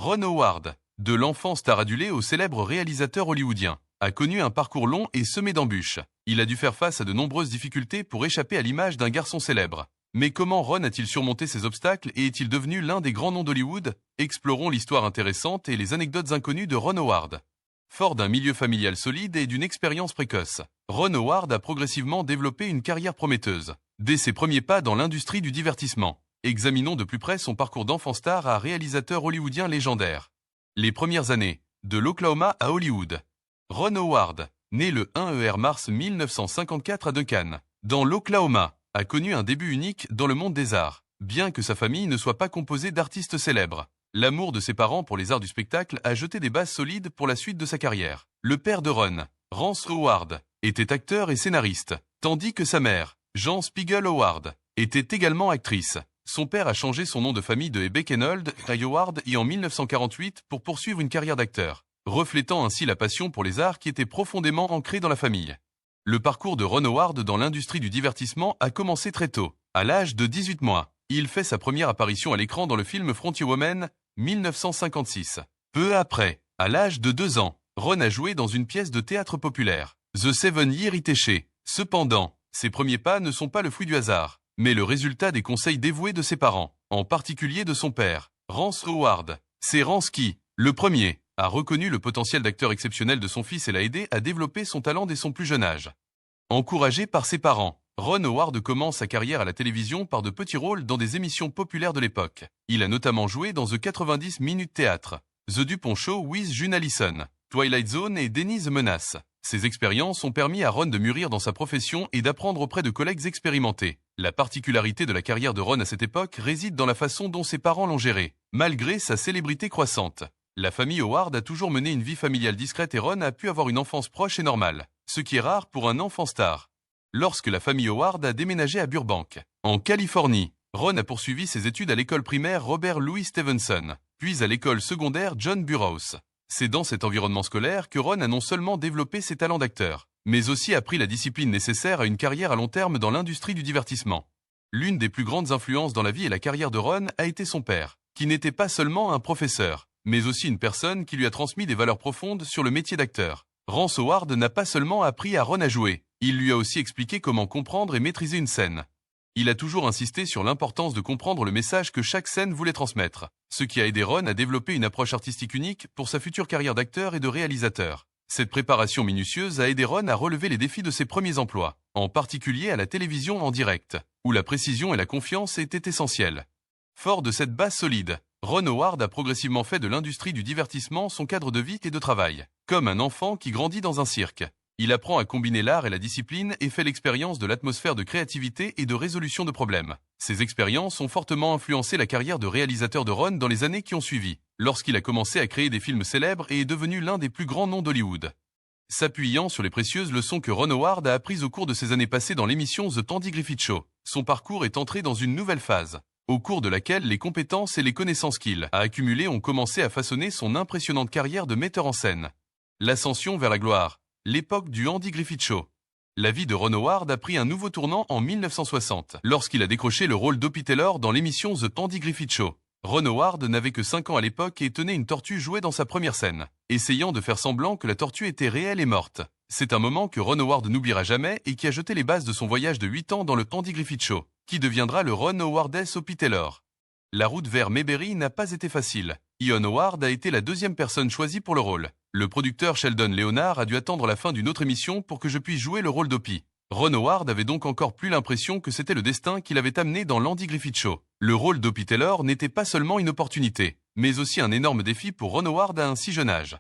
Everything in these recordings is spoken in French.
Ron Howard, de l'enfant star adulé au célèbre réalisateur hollywoodien, a connu un parcours long et semé d'embûches. Il a dû faire face à de nombreuses difficultés pour échapper à l'image d'un garçon célèbre. Mais comment Ron a-t-il surmonté ces obstacles et est-il devenu l'un des grands noms d'Hollywood? Explorons l'histoire intéressante et les anecdotes inconnues de Ron Howard. Fort d'un milieu familial solide et d'une expérience précoce, Ron Howard a progressivement développé une carrière prometteuse. Dès ses premiers pas dans l'industrie du divertissement, examinons de plus près son parcours d'enfant star à réalisateur hollywoodien légendaire. Les premières années, de l'Oklahoma à Hollywood. Ron Howard, né le 1er mars 1954 à Duncan, dans l'Oklahoma, a connu un début unique dans le monde des arts, bien que sa famille ne soit pas composée d'artistes célèbres. L'amour de ses parents pour les arts du spectacle a jeté des bases solides pour la suite de sa carrière. Le père de Ron, Rance Howard, était acteur et scénariste, tandis que sa mère, Jean Spiegel Howard, était également actrice. Son père a changé son nom de famille de Beckenhold à Howard en 1948 pour poursuivre une carrière d'acteur, reflétant ainsi la passion pour les arts qui était profondément ancrée dans la famille. Le parcours de Ron Howard dans l'industrie du divertissement a commencé très tôt. À l'âge de 18 mois, il fait sa première apparition à l'écran dans le film Frontier Woman, 1956. Peu après, à l'âge de 2 ans, Ron a joué dans une pièce de théâtre populaire, The Seven Year Itchy. Cependant, ses premiers pas ne sont pas le fruit du hasard, mais le résultat des conseils dévoués de ses parents, en particulier de son père, Rance Howard. C'est Rance qui, le premier, a reconnu le potentiel d'acteur exceptionnel de son fils et l'a aidé à développer son talent dès son plus jeune âge. Encouragé par ses parents, Ron Howard commence sa carrière à la télévision par de petits rôles dans des émissions populaires de l'époque. Il a notamment joué dans The 90 Minutes Theatre, The Dupont Show with June Allison, Twilight Zone et Denny the Menace. Ces expériences ont permis à Ron de mûrir dans sa profession et d'apprendre auprès de collègues expérimentés. La particularité de la carrière de Ron à cette époque réside dans la façon dont ses parents l'ont géré. Malgré sa célébrité croissante, la famille Howard a toujours mené une vie familiale discrète et Ron a pu avoir une enfance proche et normale, ce qui est rare pour un enfant star. Lorsque la famille Howard a déménagé à Burbank, en Californie, Ron a poursuivi ses études à l'école primaire Robert Louis Stevenson, puis à l'école secondaire John Burroughs. C'est dans cet environnement scolaire que Ron a non seulement développé ses talents d'acteur, mais aussi appris la discipline nécessaire à une carrière à long terme dans l'industrie du divertissement. L'une des plus grandes influences dans la vie et la carrière de Ron a été son père, qui n'était pas seulement un professeur, mais aussi une personne qui lui a transmis des valeurs profondes sur le métier d'acteur. Rance Howard n'a pas seulement appris à Ron à jouer, il lui a aussi expliqué comment comprendre et maîtriser une scène. Il a toujours insisté sur l'importance de comprendre le message que chaque scène voulait transmettre, ce qui a aidé Ron à développer une approche artistique unique pour sa future carrière d'acteur et de réalisateur. Cette préparation minutieuse a aidé Ron à relever les défis de ses premiers emplois, en particulier à la télévision en direct, où la précision et la confiance étaient essentielles. Fort de cette base solide, Ron Howard a progressivement fait de l'industrie du divertissement son cadre de vie et de travail. Comme un enfant qui grandit dans un cirque, il apprend à combiner l'art et la discipline et fait l'expérience de l'atmosphère de créativité et de résolution de problèmes. Ces expériences ont fortement influencé la carrière de réalisateur de Ron dans les années qui ont suivi, lorsqu'il a commencé à créer des films célèbres et est devenu l'un des plus grands noms d'Hollywood. S'appuyant sur les précieuses leçons que Ron Howard a apprises au cours de ses années passées dans l'émission The Andy Griffith Show, son parcours est entré dans une nouvelle phase, au cours de laquelle les compétences et les connaissances qu'il a accumulées ont commencé à façonner son impressionnante carrière de metteur en scène. L'ascension vers la gloire, l'époque du Andy Griffith Show. La vie de Ron Howard a pris un nouveau tournant en 1960, lorsqu'il a décroché le rôle d'Opie Taylor dans l'émission The Andy Griffith Show. Ron Howard n'avait que 5 ans à l'époque et tenait une tortue jouée dans sa première scène, essayant de faire semblant que la tortue était réelle et morte. C'est un moment que Ron Howard n'oubliera jamais et qui a jeté les bases de son voyage de 8 ans dans le Andy Griffith Show, qui deviendra le Ron Howard's Opie Taylor. La route vers Mayberry n'a pas été facile. Ian Howard a été la deuxième personne choisie pour le rôle. Le producteur Sheldon Leonard a dû attendre la fin d'une autre émission pour que je puisse jouer le rôle d'Opie. Ron Howard avait donc encore plus l'impression que c'était le destin qui l'avait amené dans l'Andy Griffith Show. Le rôle d'Opie Taylor n'était pas seulement une opportunité, mais aussi un énorme défi pour Ron Howard à un si jeune âge.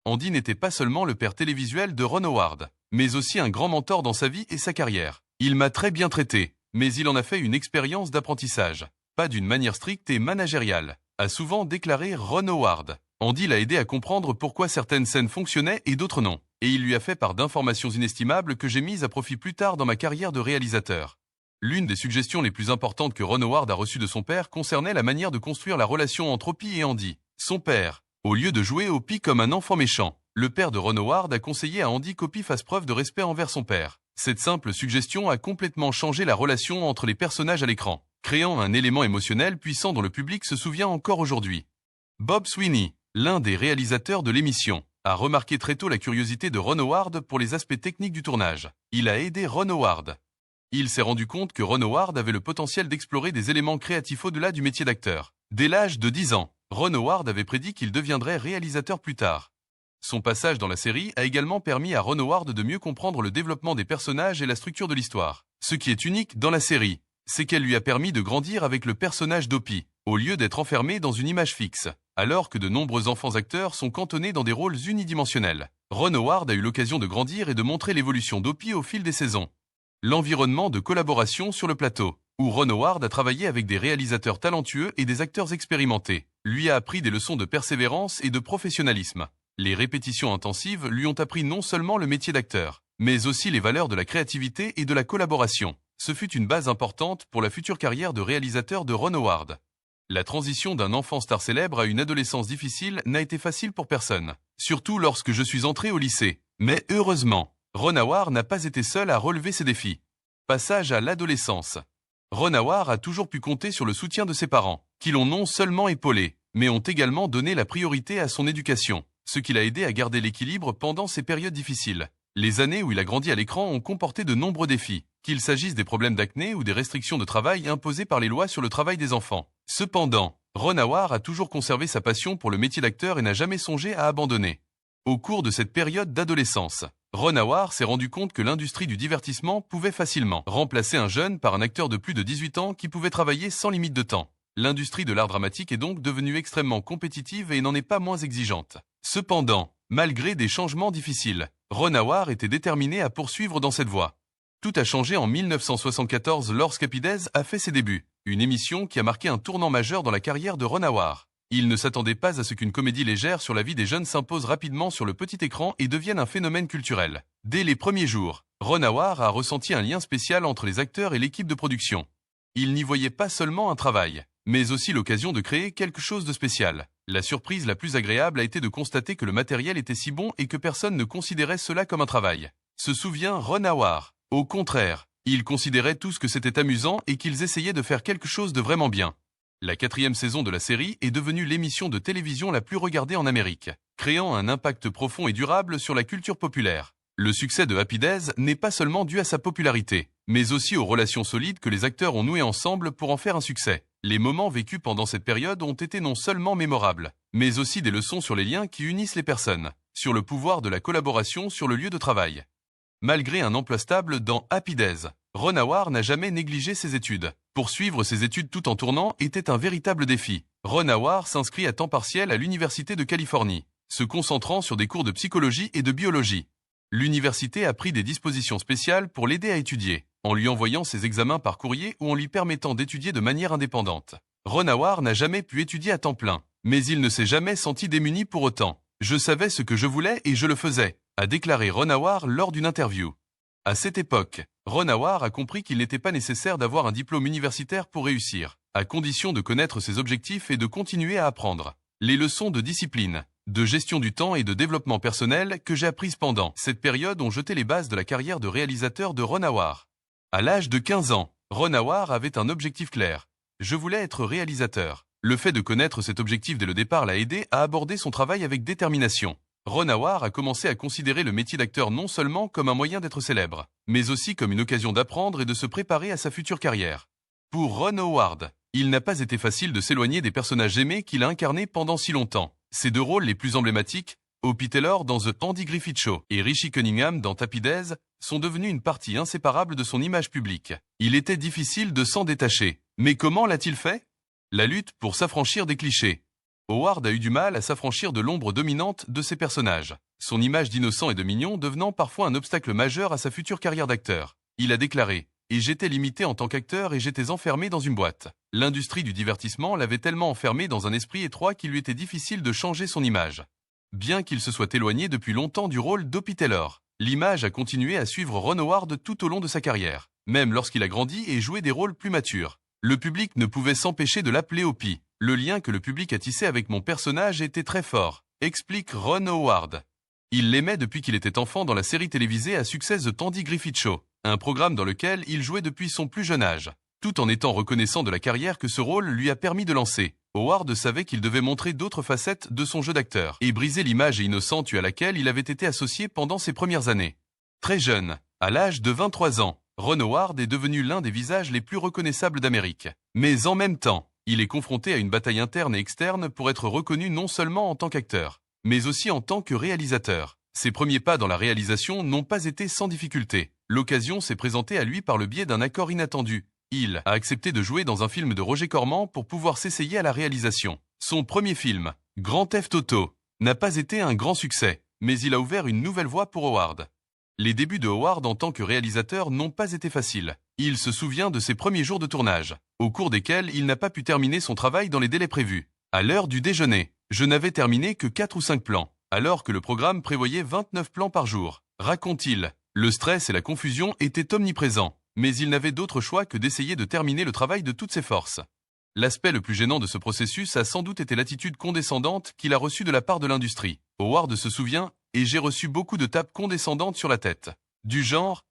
Andy n'était pas seulement le père télévisuel de Ron Howard, mais aussi un grand mentor dans sa vie et sa carrière. Il m'a très bien traité, mais il en a fait une expérience d'apprentissage, pas d'une manière stricte et managériale, a souvent déclaré Ron Howard. Andy l'a aidé à comprendre pourquoi certaines scènes fonctionnaient et d'autres non, et il lui a fait part d'informations inestimables que j'ai mises à profit plus tard dans ma carrière de réalisateur. L'une des suggestions les plus importantes que Ron Howard a reçues de son père concernait la manière de construire la relation entre Opie et Andy. Son père, au lieu de jouer Opie comme un enfant méchant, le père de Ron Howard a conseillé à Andy qu'Opie fasse preuve de respect envers son père. Cette simple suggestion a complètement changé la relation entre les personnages à l'écran, créant un élément émotionnel puissant dont le public se souvient encore aujourd'hui. Bob Sweeney, l'un des réalisateurs de l'émission, a remarqué très tôt la curiosité de Ron Howard pour les aspects techniques du tournage. Il a aidé Ron Howard. Il s'est rendu compte que Ron Howard avait le potentiel d'explorer des éléments créatifs au-delà du métier d'acteur. Dès l'âge de 10 ans, Ron Howard avait prédit qu'il deviendrait réalisateur plus tard. Son passage dans la série a également permis à Ron Howard de mieux comprendre le développement des personnages et la structure de l'histoire. Ce qui est unique dans la série, c'est qu'elle lui a permis de grandir avec le personnage d'Opie, au lieu d'être enfermé dans une image fixe, alors que de nombreux enfants acteurs sont cantonnés dans des rôles unidimensionnels. Ron Howard a eu l'occasion de grandir et de montrer l'évolution d'Opie au fil des saisons. L'environnement de collaboration sur le plateau, où Ron Howard a travaillé avec des réalisateurs talentueux et des acteurs expérimentés, lui a appris des leçons de persévérance et de professionnalisme. Les répétitions intensives lui ont appris non seulement le métier d'acteur, mais aussi les valeurs de la créativité et de la collaboration. Ce fut une base importante pour la future carrière de réalisateur de Ron Howard. La transition d'un enfant star célèbre à une adolescence difficile n'a été facile pour personne, surtout lorsque je suis entré au lycée. Mais heureusement, Ron Howard n'a pas été seul à relever ces défis. Passage à l'adolescence. Ron Howard a toujours pu compter sur le soutien de ses parents, qui l'ont non seulement épaulé, mais ont également donné la priorité à son éducation, ce qui l'a aidé à garder l'équilibre pendant ces périodes difficiles. Les années où il a grandi à l'écran ont comporté de nombreux défis, qu'il s'agisse des problèmes d'acné ou des restrictions de travail imposées par les lois sur le travail des enfants. Cependant, Ron Howard a toujours conservé sa passion pour le métier d'acteur et n'a jamais songé à abandonner. Au cours de cette période d'adolescence, Ron Howard s'est rendu compte que l'industrie du divertissement pouvait facilement remplacer un jeune par un acteur de plus de 18 ans qui pouvait travailler sans limite de temps. L'industrie de l'art dramatique est donc devenue extrêmement compétitive et n'en est pas moins exigeante. Cependant, malgré des changements difficiles, Ron Howard était déterminé à poursuivre dans cette voie. Tout a changé en 1974 lorsqu'Happy Days a fait ses débuts, une émission qui a marqué un tournant majeur dans la carrière de Ron Howard. Il ne s'attendait pas à ce qu'une comédie légère sur la vie des jeunes s'impose rapidement sur le petit écran et devienne un phénomène culturel. Dès les premiers jours, Ron Howard a ressenti un lien spécial entre les acteurs et l'équipe de production. Il n'y voyait pas seulement un travail, mais aussi l'occasion de créer quelque chose de spécial. La surprise la plus agréable a été de constater que le matériel était si bon et que personne ne considérait cela comme un travail. Se souvient Ron Howard. Au contraire, ils considéraient tous que c'était amusant et qu'ils essayaient de faire quelque chose de vraiment bien. La 4e saison de la série est devenue l'émission de télévision la plus regardée en Amérique, créant un impact profond et durable sur la culture populaire. Le succès de Happy Days n'est pas seulement dû à sa popularité, mais aussi aux relations solides que les acteurs ont nouées ensemble pour en faire un succès. Les moments vécus pendant cette période ont été non seulement mémorables, mais aussi des leçons sur les liens qui unissent les personnes, sur le pouvoir de la collaboration sur le lieu de travail. Malgré un emploi stable dans Happy Days, Ron Howard n'a jamais négligé ses études. Poursuivre ses études tout en tournant était un véritable défi. Ron Howard s'inscrit à temps partiel à l'Université de Californie, se concentrant sur des cours de psychologie et de biologie. L'université a pris des dispositions spéciales pour l'aider à étudier, en lui envoyant ses examens par courrier ou en lui permettant d'étudier de manière indépendante. Ron Howard n'a jamais pu étudier à temps plein, mais il ne s'est jamais senti démuni pour autant. « Je savais ce que je voulais et je le faisais », a déclaré Ron Howard lors d'une interview. À cette époque, Ron Howard a compris qu'il n'était pas nécessaire d'avoir un diplôme universitaire pour réussir, à condition de connaître ses objectifs et de continuer à apprendre. Les leçons de discipline, de gestion du temps et de développement personnel que j'ai apprises pendant cette période ont jeté les bases de la carrière de réalisateur de Ron Howard. À l'âge de 15 ans, Ron Howard avait un objectif clair. Je voulais être réalisateur. Le fait de connaître cet objectif dès le départ l'a aidé à aborder son travail avec détermination. Ron Howard a commencé à considérer le métier d'acteur non seulement comme un moyen d'être célèbre, mais aussi comme une occasion d'apprendre et de se préparer à sa future carrière. Pour Ron Howard, il n'a pas été facile de s'éloigner des personnages aimés qu'il a incarnés pendant si longtemps. Ses deux rôles les plus emblématiques, Opie Taylor dans The Andy Griffith Show et Richie Cunningham dans Happy Days, sont devenus une partie inséparable de son image publique. Il était difficile de s'en détacher. Mais comment l'a-t-il fait? La lutte pour s'affranchir des clichés. Howard a eu du mal à s'affranchir de l'ombre dominante de ses personnages, son image d'innocent et de mignon devenant parfois un obstacle majeur à sa future carrière d'acteur. Il a déclaré « Et j'étais limité en tant qu'acteur et j'étais enfermé dans une boîte. L'industrie du divertissement l'avait tellement enfermé dans un esprit étroit qu'il lui était difficile de changer son image. » Bien qu'il se soit éloigné depuis longtemps du rôle d'Opie Taylor, l'image a continué à suivre Ron Howard tout au long de sa carrière, même lorsqu'il a grandi et joué des rôles plus matures. Le public ne pouvait s'empêcher de l'appeler Opie. Le lien que le public a tissé avec mon personnage était très fort, explique Ron Howard. Il l'aimait depuis qu'il était enfant dans la série télévisée à succès The Andy Griffith Show, un programme dans lequel il jouait depuis son plus jeune âge. Tout en étant reconnaissant de la carrière que ce rôle lui a permis de lancer, Howard savait qu'il devait montrer d'autres facettes de son jeu d'acteur et briser l'image innocente à laquelle il avait été associé pendant ses premières années. Très jeune, à l'âge de 23 ans, Ron Howard est devenu l'un des visages les plus reconnaissables d'Amérique. Mais en même temps, il est confronté à une bataille interne et externe pour être reconnu non seulement en tant qu'acteur, mais aussi en tant que réalisateur. Ses premiers pas dans la réalisation n'ont pas été sans difficulté. L'occasion s'est présentée à lui par le biais d'un accord inattendu. Il a accepté de jouer dans un film de Roger Corman pour pouvoir s'essayer à la réalisation. Son premier film, Grand Theft Auto, n'a pas été un grand succès, mais il a ouvert une nouvelle voie pour Howard. Les débuts de Howard en tant que réalisateur n'ont pas été faciles. Il se souvient de ses premiers jours de tournage, au cours desquels il n'a pas pu terminer son travail dans les délais prévus. À l'heure du déjeuner, je n'avais terminé que 4 ou 5 plans, alors que le programme prévoyait 29 plans par jour, raconte-t-il. Le stress et la confusion étaient omniprésents, mais il n'avait d'autre choix que d'essayer de terminer le travail de toutes ses forces. L'aspect le plus gênant de ce processus a sans doute été l'attitude condescendante qu'il a reçue de la part de l'industrie. Howard se souvient, et j'ai reçu beaucoup de tapes condescendantes sur la tête. Du genre,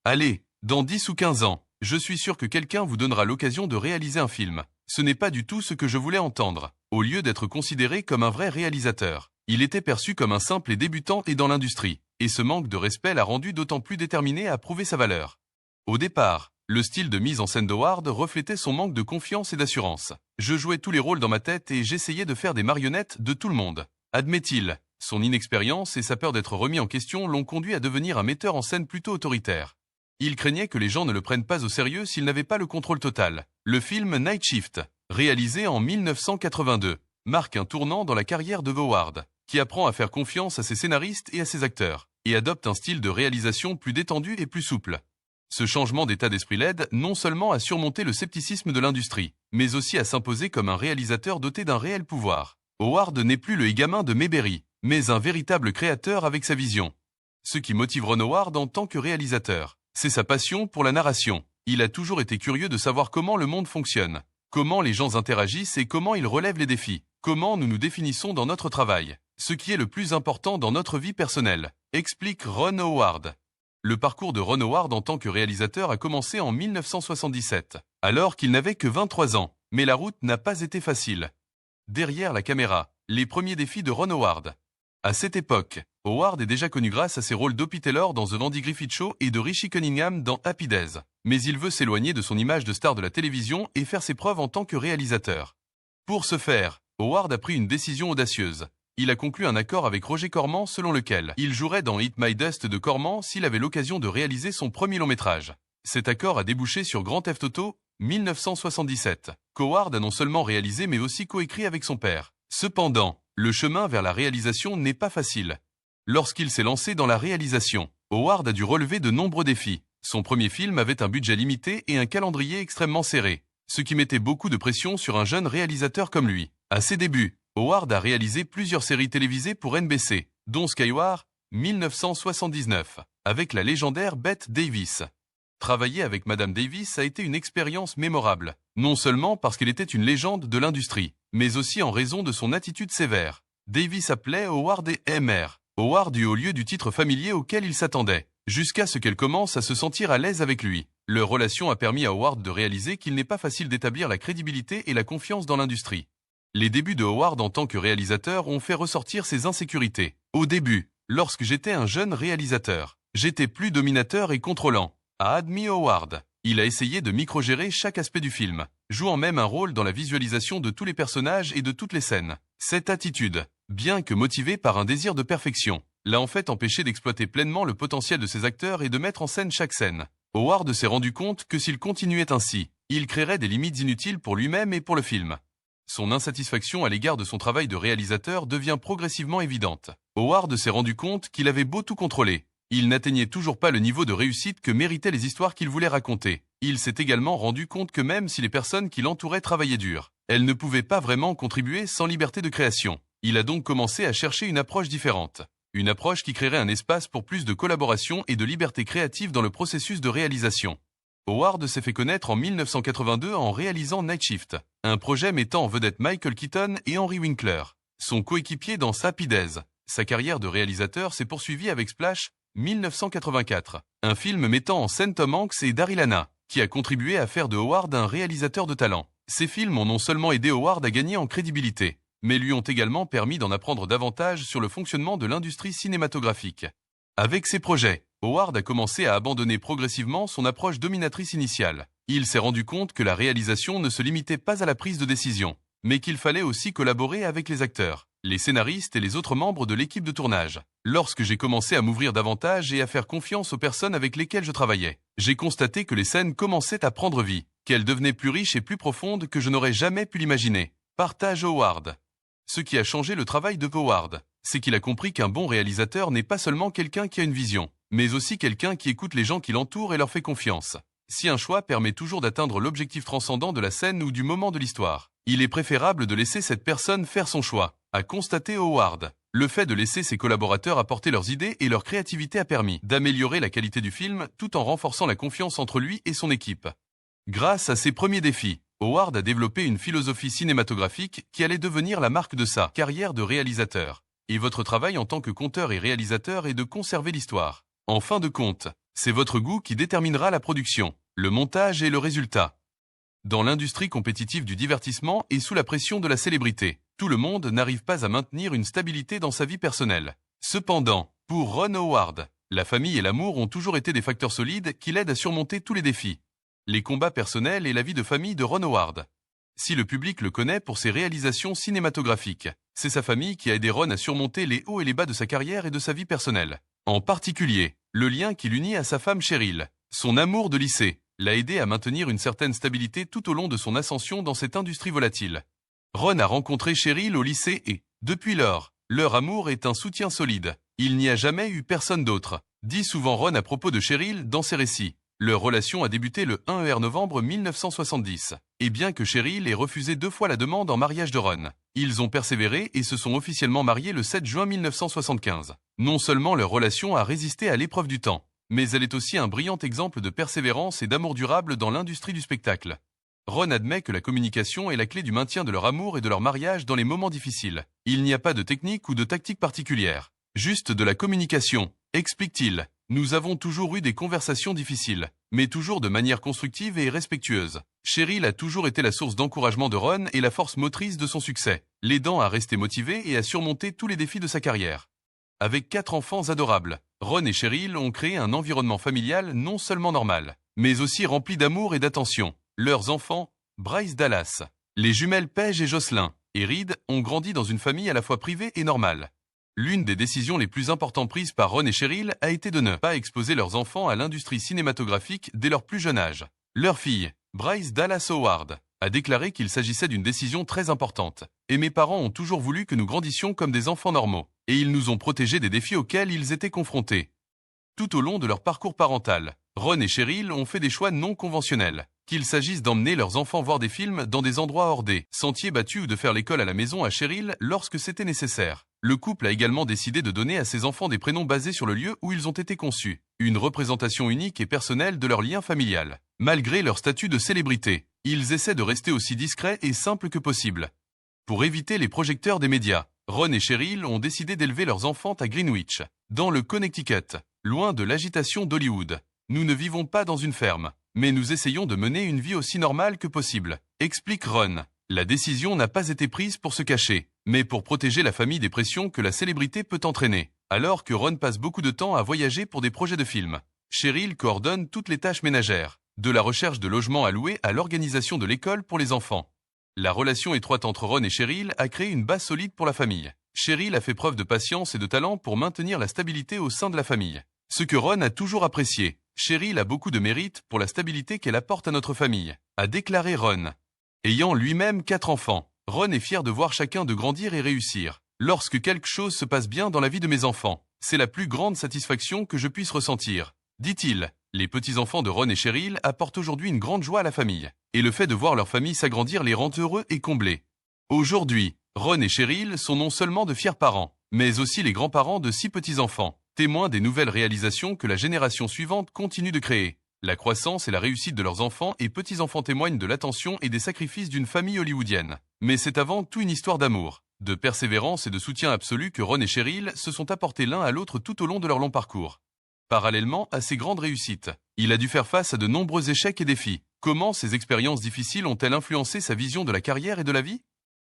allez, dans 10 ou 15 ans, je suis sûr que quelqu'un vous donnera l'occasion de réaliser un film. Ce n'est pas du tout ce que je voulais entendre. Au lieu d'être considéré comme un vrai réalisateur, il était perçu comme un simple et débutant dans l'industrie, et ce manque de respect l'a rendu d'autant plus déterminé à prouver sa valeur. Au départ, le style de mise en scène d'Howard reflétait son manque de confiance et d'assurance. Je jouais tous les rôles dans ma tête et j'essayais de faire des marionnettes de tout le monde, admet-il. Son inexpérience et sa peur d'être remis en question l'ont conduit à devenir un metteur en scène plutôt autoritaire. Il craignait que les gens ne le prennent pas au sérieux s'il n'avait pas le contrôle total. Le film Night Shift, réalisé en 1982, marque un tournant dans la carrière de Howard, qui apprend à faire confiance à ses scénaristes et à ses acteurs, et adopte un style de réalisation plus détendu et plus souple. Ce changement d'état d'esprit l'aide non seulement à surmonter le scepticisme de l'industrie, mais aussi à s'imposer comme un réalisateur doté d'un réel pouvoir. Howard n'est plus le gamin de Mayberry, mais un véritable créateur avec sa vision. Ce qui motive Ron Howard en tant que réalisateur, c'est sa passion pour la narration. Il a toujours été curieux de savoir comment le monde fonctionne, comment les gens interagissent et comment ils relèvent les défis, comment nous nous définissons dans notre travail, ce qui est le plus important dans notre vie personnelle, explique Ron Howard. Le parcours de Ron Howard en tant que réalisateur a commencé en 1977, alors qu'il n'avait que 23 ans, mais la route n'a pas été facile. Derrière la caméra, les premiers défis de Ron Howard. À cette époque, Howard est déjà connu grâce à ses rôles d'Opie Taylor dans The Andy Griffith Show et de Richie Cunningham dans Happy Days. Mais il veut s'éloigner de son image de star de la télévision et faire ses preuves en tant que réalisateur. Pour ce faire, Howard a pris une décision audacieuse. Il a conclu un accord avec Roger Corman selon lequel il jouerait dans Hit My Dust de Corman s'il avait l'occasion de réaliser son premier long-métrage. Cet accord a débouché sur Grand Theft Auto 1977, qu'Howard a non seulement réalisé mais aussi coécrit avec son père. Cependant, le chemin vers la réalisation n'est pas facile. Lorsqu'il s'est lancé dans la réalisation, Howard a dû relever de nombreux défis. Son premier film avait un budget limité et un calendrier extrêmement serré, ce qui mettait beaucoup de pression sur un jeune réalisateur comme lui. À ses débuts, Howard a réalisé plusieurs séries télévisées pour NBC, dont Skyward, 1979, avec la légendaire Bette Davis. Travailler avec Madame Davis a été une expérience mémorable, non seulement parce qu'elle était une légende de l'industrie, mais aussi en raison de son attitude sévère. Davis appelait Howard et Mr. Howard eut au lieu du titre familier auquel il s'attendait, jusqu'à ce qu'elle commence à se sentir à l'aise avec lui. Leur relation a permis à Howard de réaliser qu'il n'est pas facile d'établir la crédibilité et la confiance dans l'industrie. Les débuts de Howard en tant que réalisateur ont fait ressortir ses insécurités. Au début, lorsque j'étais un jeune réalisateur, j'étais plus dominateur et contrôlant, a admis Howard. Il a essayé de microgérer chaque aspect du film, jouant même un rôle dans la visualisation de tous les personnages et de toutes les scènes. Cette attitude, bien que motivée par un désir de perfection, l'a en fait empêché d'exploiter pleinement le potentiel de ses acteurs et de mettre en scène chaque scène. Howard s'est rendu compte que s'il continuait ainsi, il créerait des limites inutiles pour lui-même et pour le film. Son insatisfaction à l'égard de son travail de réalisateur devient progressivement évidente. Howard s'est rendu compte qu'il avait beau tout contrôler, il n'atteignait toujours pas le niveau de réussite que méritaient les histoires qu'il voulait raconter. Il s'est également rendu compte que même si les personnes qui l'entouraient travaillaient dur, elles ne pouvaient pas vraiment contribuer sans liberté de création. Il a donc commencé à chercher une approche différente. Une approche qui créerait un espace pour plus de collaboration et de liberté créative dans le processus de réalisation. Howard s'est fait connaître en 1982 en réalisant Night Shift, un projet mettant en vedette Michael Keaton et Henry Winkler, son coéquipier dans Happy Days. Sa carrière de réalisateur s'est poursuivie avec Splash, 1984, un film mettant en scène Tom Hanks et Daryl Hannah, qui a contribué à faire de Howard un réalisateur de talent. Ces films ont non seulement aidé Howard à gagner en crédibilité, mais lui ont également permis d'en apprendre davantage sur le fonctionnement de l'industrie cinématographique. Avec ses projets, Howard a commencé à abandonner progressivement son approche dominatrice initiale. Il s'est rendu compte que la réalisation ne se limitait pas à la prise de décision, mais qu'il fallait aussi collaborer avec les acteurs, les scénaristes et les autres membres de l'équipe de tournage. Lorsque j'ai commencé à m'ouvrir davantage et à faire confiance aux personnes avec lesquelles je travaillais, j'ai constaté que les scènes commençaient à prendre vie, qu'elles devenaient plus riches et plus profondes que je n'aurais jamais pu l'imaginer. Partage Howard. Ce qui a changé le travail de Howard, c'est qu'il a compris qu'un bon réalisateur n'est pas seulement quelqu'un qui a une vision, mais aussi quelqu'un qui écoute les gens qui l'entourent et leur fait confiance. Si un choix permet toujours d'atteindre l'objectif transcendant de la scène ou du moment de l'histoire, il est préférable de laisser cette personne faire son choix, a constaté Howard. Le fait de laisser ses collaborateurs apporter leurs idées et leur créativité a permis d'améliorer la qualité du film tout en renforçant la confiance entre lui et son équipe. Grâce à ses premiers défis, Howard a développé une philosophie cinématographique qui allait devenir la marque de sa carrière de réalisateur. Et votre travail en tant que conteur et réalisateur est de conserver l'histoire. En fin de compte, c'est votre goût qui déterminera la production, le montage et le résultat. Dans l'industrie compétitive du divertissement et sous la pression de la célébrité, tout le monde n'arrive pas à maintenir une stabilité dans sa vie personnelle. Cependant, pour Ron Howard, la famille et l'amour ont toujours été des facteurs solides qui l'aident à surmonter tous les défis. Les combats personnels et la vie de famille de Ron Howard. Si le public le connaît pour ses réalisations cinématographiques, c'est sa famille qui a aidé Ron à surmonter les hauts et les bas de sa carrière et de sa vie personnelle. En particulier, le lien qui l'unit à sa femme Cheryl, son amour de lycée, l'a aidé à maintenir une certaine stabilité tout au long de son ascension dans cette industrie volatile. Ron a rencontré Cheryl au lycée et, depuis lors, leur amour est un soutien solide. Il n'y a jamais eu personne d'autre, dit souvent Ron à propos de Cheryl dans ses récits. Leur relation a débuté le 1er novembre 1970, et bien que Cheryl ait refusé 2 fois la demande en mariage de Ron, ils ont persévéré et se sont officiellement mariés le 7 juin 1975. Non seulement leur relation a résisté à l'épreuve du temps, mais elle est aussi un brillant exemple de persévérance et d'amour durable dans l'industrie du spectacle. Ron admet que la communication est la clé du maintien de leur amour et de leur mariage dans les moments difficiles. Il n'y a pas de technique ou de tactique particulière, juste de la communication, explique-t-il. Nous avons toujours eu des conversations difficiles, mais toujours de manière constructive et respectueuse. Cheryl a toujours été la source d'encouragement de Ron et la force motrice de son succès, l'aidant à rester motivé et à surmonter tous les défis de sa carrière. Avec 4 enfants adorables, Ron et Cheryl ont créé un environnement familial non seulement normal, mais aussi rempli d'amour et d'attention. Leurs enfants, Bryce Dallas, les jumelles Paige et Jocelyn, et Reed, ont grandi dans une famille à la fois privée et normale. L'une des décisions les plus importantes prises par Ron et Cheryl a été de ne pas exposer leurs enfants à l'industrie cinématographique dès leur plus jeune âge. Leur fille, Bryce Dallas Howard, a déclaré qu'il s'agissait d'une décision très importante. Et mes parents ont toujours voulu que nous grandissions comme des enfants normaux, et ils nous ont protégés des défis auxquels ils étaient confrontés. Tout au long de leur parcours parental, Ron et Cheryl ont fait des choix non conventionnels. Qu'il s'agisse d'emmener leurs enfants voir des films dans des endroits hors des sentiers battus ou de faire l'école à la maison à Cheryl lorsque c'était nécessaire. Le couple a également décidé de donner à ses enfants des prénoms basés sur le lieu où ils ont été conçus, une représentation unique et personnelle de leur lien familial. Malgré leur statut de célébrité, ils essaient de rester aussi discrets et simples que possible. Pour éviter les projecteurs des médias, Ron et Cheryl ont décidé d'élever leurs enfants à Greenwich, dans le Connecticut, loin de l'agitation d'Hollywood. Nous ne vivons pas dans une ferme, mais nous essayons de mener une vie aussi normale que possible, explique Ron. La décision n'a pas été prise pour se cacher, mais pour protéger la famille des pressions que la célébrité peut entraîner. Alors que Ron passe beaucoup de temps à voyager pour des projets de films, Cheryl coordonne toutes les tâches ménagères, de la recherche de logements à louer à l'organisation de l'école pour les enfants. La relation étroite entre Ron et Cheryl a créé une base solide pour la famille. Cheryl a fait preuve de patience et de talent pour maintenir la stabilité au sein de la famille. Ce que Ron a toujours apprécié. Cheryl a beaucoup de mérite pour la stabilité qu'elle apporte à notre famille, a déclaré Ron. Ayant lui-même 4 enfants, Ron est fier de voir chacun de grandir et réussir. Lorsque quelque chose se passe bien dans la vie de mes enfants, c'est la plus grande satisfaction que je puisse ressentir, dit-il. Les petits-enfants de Ron et Cheryl apportent aujourd'hui une grande joie à la famille, et le fait de voir leur famille s'agrandir les rend heureux et comblés. Aujourd'hui, Ron et Cheryl sont non seulement de fiers parents, mais aussi les grands-parents de 6 petits-enfants, témoins des nouvelles réalisations que la génération suivante continue de créer. La croissance et la réussite de leurs enfants et petits-enfants témoignent de l'attention et des sacrifices d'une famille hollywoodienne. Mais c'est avant tout une histoire d'amour, de persévérance et de soutien absolu que Ron et Cheryl se sont apportés l'un à l'autre tout au long de leur long parcours. Parallèlement à ses grandes réussites, il a dû faire face à de nombreux échecs et défis. Comment ces expériences difficiles ont-elles influencé sa vision de la carrière et de la vie?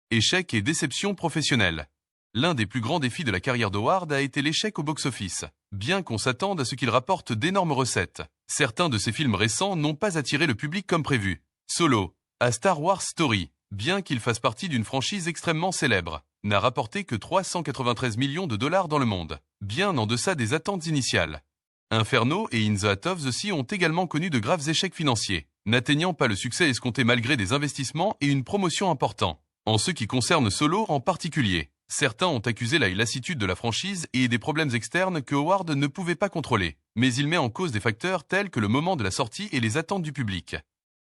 Échecs et déceptions professionnelles. L'un des plus grands défis de la carrière d'Howard a été l'échec au box-office. Bien qu'on s'attende à ce qu'il rapporte d'énormes recettes, certains de ses films récents n'ont pas attiré le public comme prévu. Solo, A Star Wars Story, bien qu'il fasse partie d'une franchise extrêmement célèbre, n'a rapporté que 393 millions de dollars dans le monde, bien en deçà des attentes initiales. Inferno et In the Heart of the Sea ont également connu de graves échecs financiers, n'atteignant pas le succès escompté malgré des investissements et une promotion importants. En ce qui concerne Solo en particulier, certains ont accusé la lassitude de la franchise et des problèmes externes que Howard ne pouvait pas contrôler, mais il met en cause des facteurs tels que le moment de la sortie et les attentes du public.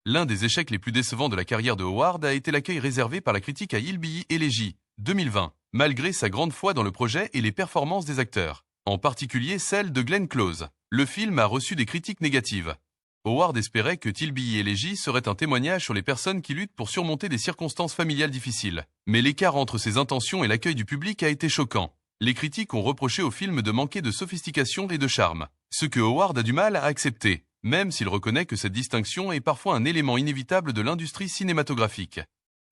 L'un des échecs les plus décevants de la carrière de Howard a été l'accueil réservé par la critique à Hillbilly Elegy 2020, malgré sa grande foi dans le projet et les performances des acteurs, en particulier celle de Glenn Close. Le film a reçu des critiques négatives. Howard espérait que Hillbilly Elegy serait un témoignage sur les personnes qui luttent pour surmonter des circonstances familiales difficiles. Mais l'écart entre ses intentions et l'accueil du public a été choquant. Les critiques ont reproché au film de manquer de sophistication et de charme, ce que Howard a du mal à accepter, même s'il reconnaît que cette distinction est parfois un élément inévitable de l'industrie cinématographique.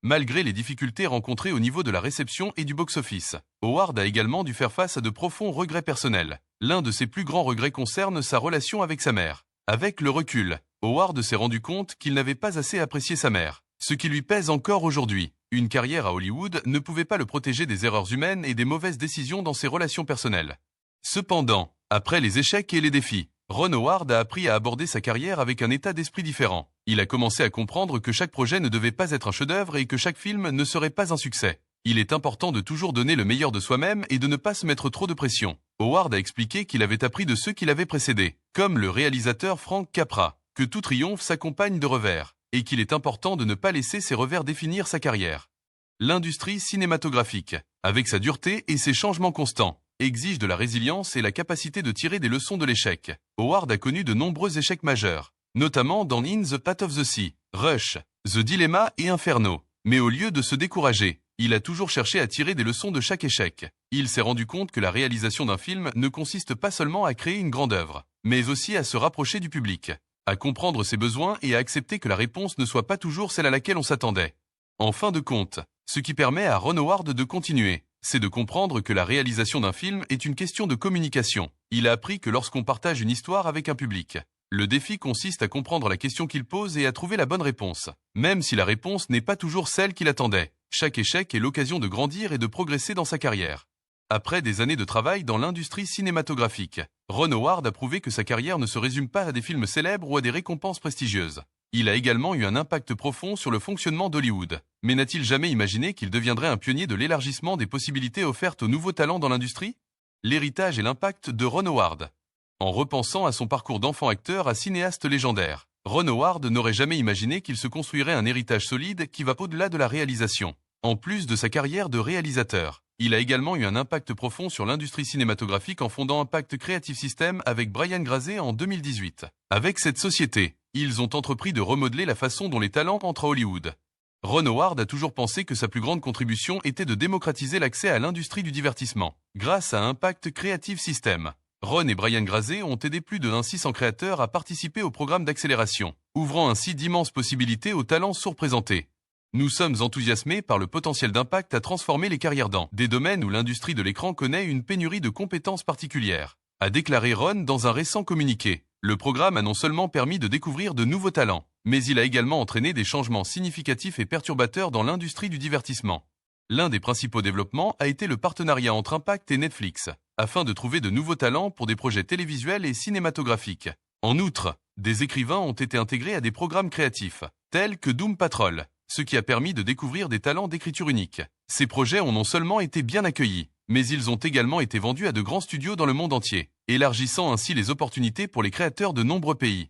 Malgré les difficultés rencontrées au niveau de la réception et du box-office, Howard a également dû faire face à de profonds regrets personnels. L'un de ses plus grands regrets concerne sa relation avec sa mère. Avec le recul, Howard s'est rendu compte qu'il n'avait pas assez apprécié sa mère, ce qui lui pèse encore aujourd'hui. Une carrière à Hollywood ne pouvait pas le protéger des erreurs humaines et des mauvaises décisions dans ses relations personnelles. Cependant, après les échecs et les défis, Ron Howard a appris à aborder sa carrière avec un état d'esprit différent. Il a commencé à comprendre que chaque projet ne devait pas être un chef-d'œuvre et que chaque film ne serait pas un succès. Il est important de toujours donner le meilleur de soi-même et de ne pas se mettre trop de pression. Howard a expliqué qu'il avait appris de ceux qui l'avaient précédé, comme le réalisateur Frank Capra, que tout triomphe s'accompagne de revers, et qu'il est important de ne pas laisser ces revers définir sa carrière. L'industrie cinématographique, avec sa dureté et ses changements constants, exige de la résilience et la capacité de tirer des leçons de l'échec. Howard a connu de nombreux échecs majeurs, notamment dans In the Heart of the Sea, Rush, The Dilemma et Inferno. Mais au lieu de se décourager, il a toujours cherché à tirer des leçons de chaque échec. Il s'est rendu compte que la réalisation d'un film ne consiste pas seulement à créer une grande œuvre, mais aussi à se rapprocher du public, à comprendre ses besoins et à accepter que la réponse ne soit pas toujours celle à laquelle on s'attendait. En fin de compte, ce qui permet à Ron Howard de continuer, c'est de comprendre que la réalisation d'un film est une question de communication. Il a appris que lorsqu'on partage une histoire avec un public, le défi consiste à comprendre la question qu'il pose et à trouver la bonne réponse, même si la réponse n'est pas toujours celle qu'il attendait. Chaque échec est l'occasion de grandir et de progresser dans sa carrière. Après des années de travail dans l'industrie cinématographique, Ron Howard a prouvé que sa carrière ne se résume pas à des films célèbres ou à des récompenses prestigieuses. Il a également eu un impact profond sur le fonctionnement d'Hollywood. Mais n'a-t-il jamais imaginé qu'il deviendrait un pionnier de l'élargissement des possibilités offertes aux nouveaux talents dans l'industrie? L'héritage et l'impact de Ron Howard. En repensant à son parcours d'enfant acteur à cinéaste légendaire, Ron Howard n'aurait jamais imaginé qu'il se construirait un héritage solide qui va au-delà de la réalisation. En plus de sa carrière de réalisateur, il a également eu un impact profond sur l'industrie cinématographique en fondant Impact Creative Systems avec Brian Grazer en 2018. Avec cette société, ils ont entrepris de remodeler la façon dont les talents entrent à Hollywood. Ron Howard a toujours pensé que sa plus grande contribution était de démocratiser l'accès à l'industrie du divertissement. Grâce à Impact Creative Systems, Ron et Brian Grazer ont aidé plus de 600 créateurs à participer au programme d'accélération, ouvrant ainsi d'immenses possibilités aux talents sous-représentés. Nous sommes enthousiasmés par le potentiel d'Impact à transformer les carrières dans des domaines où l'industrie de l'écran connaît une pénurie de compétences particulières, a déclaré Ron dans un récent communiqué. Le programme a non seulement permis de découvrir de nouveaux talents, mais il a également entraîné des changements significatifs et perturbateurs dans l'industrie du divertissement. L'un des principaux développements a été le partenariat entre Impact et Netflix, afin de trouver de nouveaux talents pour des projets télévisuels et cinématographiques. En outre, des écrivains ont été intégrés à des programmes créatifs, tels que Doom Patrol, ce qui a permis de découvrir des talents d'écriture unique. Ces projets ont non seulement été bien accueillis, mais ils ont également été vendus à de grands studios dans le monde entier, élargissant ainsi les opportunités pour les créateurs de nombreux pays.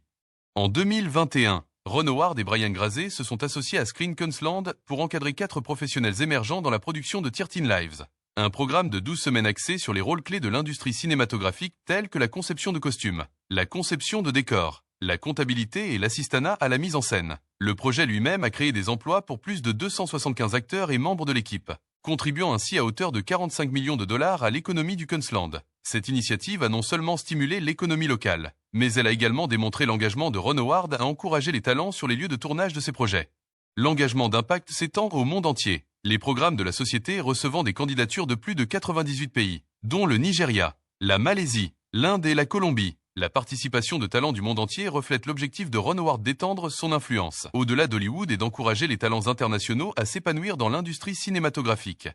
En 2021, Ron Howard et Brian Grazer se sont associés à Screen Kunstland pour encadrer 4 professionnels émergents dans la production de 13 Lives, un programme de 12 semaines axé sur les rôles clés de l'industrie cinématographique tels que la conception de costumes, la conception de décors, la comptabilité et l'assistanat à la mise en scène. Le projet lui-même a créé des emplois pour plus de 275 acteurs et membres de l'équipe, contribuant ainsi à hauteur de 45 millions de dollars à l'économie du Kunstland. Cette initiative a non seulement stimulé l'économie locale, mais elle a également démontré l'engagement de Ron Howard à encourager les talents sur les lieux de tournage de ses projets. L'engagement d'Impact s'étend au monde entier, les programmes de la société recevant des candidatures de plus de 98 pays, dont le Nigeria, la Malaisie, l'Inde et la Colombie. La participation de talents du monde entier reflète l'objectif de Ron Howard d'étendre son influence au-delà d'Hollywood et d'encourager les talents internationaux à s'épanouir dans l'industrie cinématographique.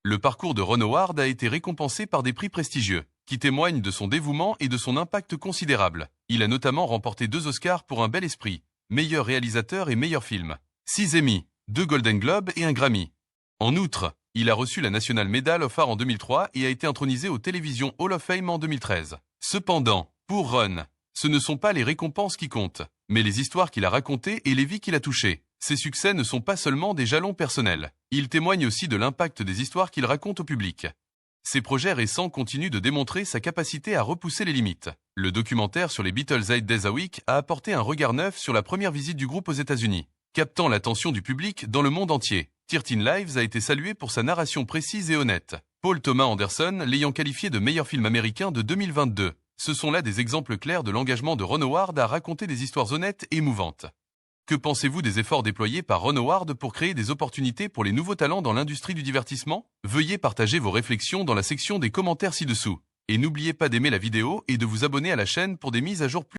Le parcours de Ron Howard a été récompensé par des prix prestigieux, qui témoignent de son dévouement et de son impact considérable. Il a notamment remporté 2 Oscars pour Un bel esprit, meilleur réalisateur et meilleur film, 6 Emmy, 2 Golden Globes et un Grammy. En outre, il a reçu la National Medal of Art en 2003 et a été intronisé au Television Hall of Fame en 2013. Cependant, pour Ron, ce ne sont pas les récompenses qui comptent, mais les histoires qu'il a racontées et les vies qu'il a touchées. Ses succès ne sont pas seulement des jalons personnels, ils témoignent aussi de l'impact des histoires qu'il raconte au public. Ses projets récents continuent de démontrer sa capacité à repousser les limites. Le documentaire sur les Beatles 8 Days a Week a apporté un regard neuf sur la première visite du groupe aux États-Unis, captant l'attention du public dans le monde entier. 13 Lives a été salué pour sa narration précise et honnête, Paul Thomas Anderson l'ayant qualifié de meilleur film américain de 2022. Ce sont là des exemples clairs de l'engagement de Ron Howard à raconter des histoires honnêtes et émouvantes. Que pensez-vous des efforts déployés par Ron Howard pour créer des opportunités pour les nouveaux talents dans l'industrie du divertissement? Veuillez partager vos réflexions dans la section des commentaires ci-dessous. Et n'oubliez pas d'aimer la vidéo et de vous abonner à la chaîne pour des mises à jour plus